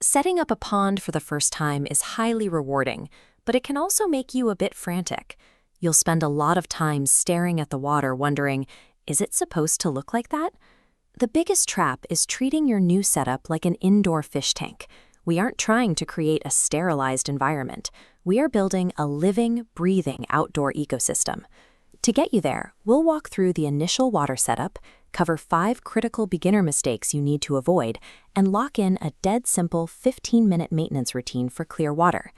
Setting up a pond for the first time is highly rewarding, but it can also make you a bit frantic. You'll spend a lot of time staring at the water wondering, is it supposed to look like that? The biggest trap is treating your new setup like an indoor fish tank. We aren't trying to create a sterilized environment. We are building a living, breathing outdoor ecosystem. To get you there, we'll walk through the initial water setup, cover 5 critical beginner mistakes you need to avoid, and lock in a dead simple 15-minute maintenance routine for clear water.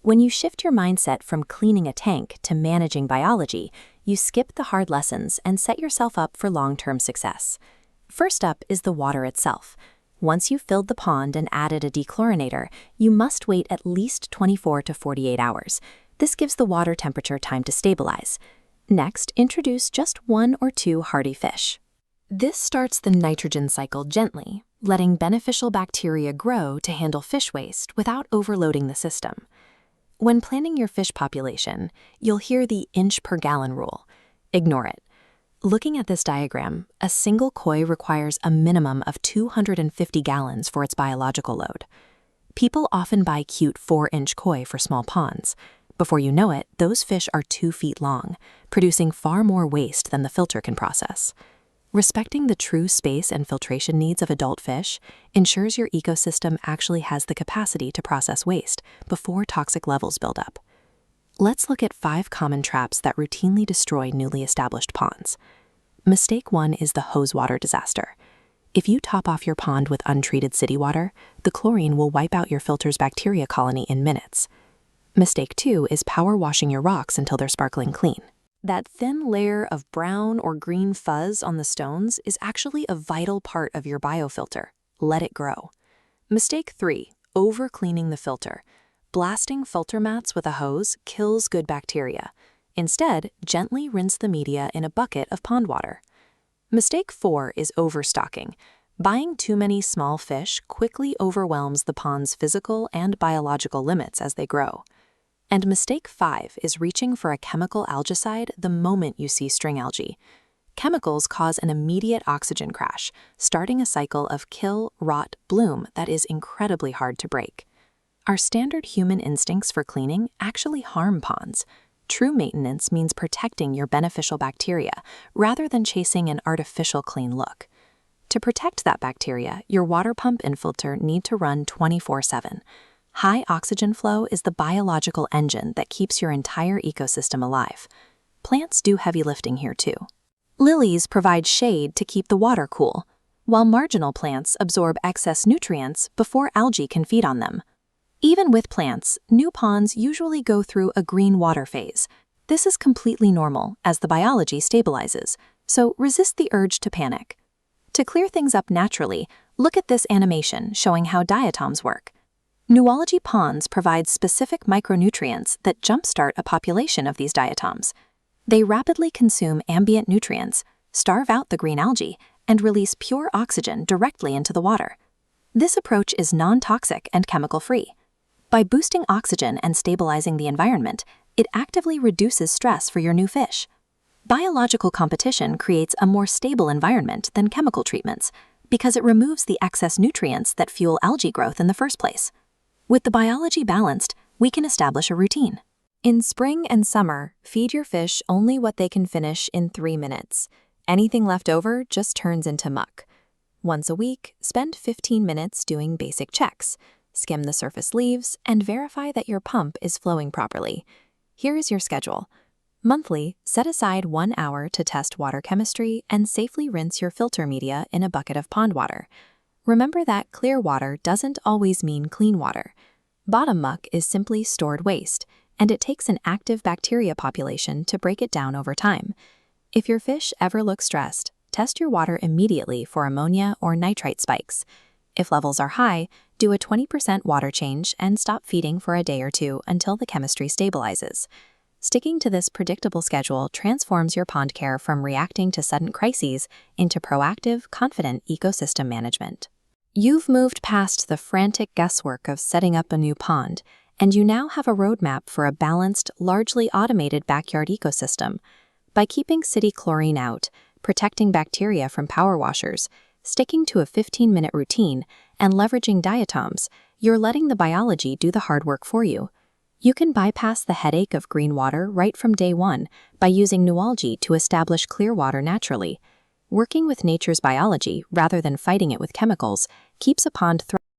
When you shift your mindset from cleaning a tank to managing biology, you skip the hard lessons and set yourself up for long-term success. First up is the water itself. Once you've filled the pond and added a dechlorinator, you must wait at least 24 to 48 hours. This gives the water temperature time to stabilize. Next, introduce just 1 or 2 hardy fish. This starts the nitrogen cycle gently, letting beneficial bacteria grow to handle fish waste without overloading the system. When planning your fish population, you'll hear the inch per gallon rule. Ignore it. Looking at this diagram, a single koi requires a minimum of 250 gallons for its biological load. People often buy cute 4-inch koi for small ponds. Before you know it, those fish are 2 feet long, producing far more waste than the filter can process. Respecting the true space and filtration needs of adult fish ensures your ecosystem actually has the capacity to process waste before toxic levels build up. Let's look at 5 common traps that routinely destroy newly established ponds. Mistake 1 is the hose water disaster. If you top off your pond with untreated city water, the chlorine will wipe out your filter's bacteria colony in minutes. Mistake 2 is power washing your rocks until they're sparkling clean. That thin layer of brown or green fuzz on the stones is actually a vital part of your biofilter. Let it grow. Mistake 3, over-cleaning the filter. Blasting filter mats with a hose kills good bacteria. Instead, gently rinse the media in a bucket of pond water. Mistake 4 is overstocking. Buying too many small fish quickly overwhelms the pond's physical and biological limits as they grow. And mistake 5 is reaching for a chemical algicide the moment you see string algae. Chemicals cause an immediate oxygen crash, starting a cycle of kill, rot, bloom that is incredibly hard to break. Our standard human instincts for cleaning actually harm ponds. True maintenance means protecting your beneficial bacteria rather than chasing an artificial clean look. To protect that bacteria, your water pump and filter need to run 24/7. High oxygen flow is the biological engine that keeps your entire ecosystem alive. Plants do heavy lifting here too. Lilies provide shade to keep the water cool, while marginal plants absorb excess nutrients before algae can feed on them. Even with plants, new ponds usually go through a green water phase. This is completely normal as the biology stabilizes, so resist the urge to panic. To clear things up naturally, look at this animation showing how diatoms work. Nualgi ponds provide specific micronutrients that jumpstart a population of these diatoms. They rapidly consume ambient nutrients, starve out the green algae, and release pure oxygen directly into the water. This approach is non-toxic and chemical-free. By boosting oxygen and stabilizing the environment, it actively reduces stress for your new fish. Biological competition creates a more stable environment than chemical treatments because it removes the excess nutrients that fuel algae growth in the first place. With the biology balanced, we can establish a routine. In spring and summer, feed your fish only what they can finish in 3 minutes. Anything left over just turns into muck. Once a week, spend 15 minutes doing basic checks. Skim the surface leaves, and verify that your pump is flowing properly. Here is your schedule. Monthly, set aside 1 hour to test water chemistry and safely rinse your filter media in a bucket of pond water. Remember that clear water doesn't always mean clean water. Bottom muck is simply stored waste, and it takes an active bacteria population to break it down over time. If your fish ever look stressed, test your water immediately for ammonia or nitrite spikes. If levels are high, do a 20% water change and stop feeding for a day or 2 until the chemistry stabilizes. Sticking to this predictable schedule transforms your pond care from reacting to sudden crises into proactive, confident ecosystem management. You've moved past the frantic guesswork of setting up a new pond, and you now have a roadmap for a balanced, largely automated backyard ecosystem. By keeping city chlorine out, protecting bacteria from power washers, sticking to a 15-minute routine, And leveraging diatoms, you're letting the biology do the hard work for you. You can bypass the headache of green water right from day one by using Nualgi to establish clear water naturally. Working with nature's biology rather than fighting it with chemicals keeps a pond thriving.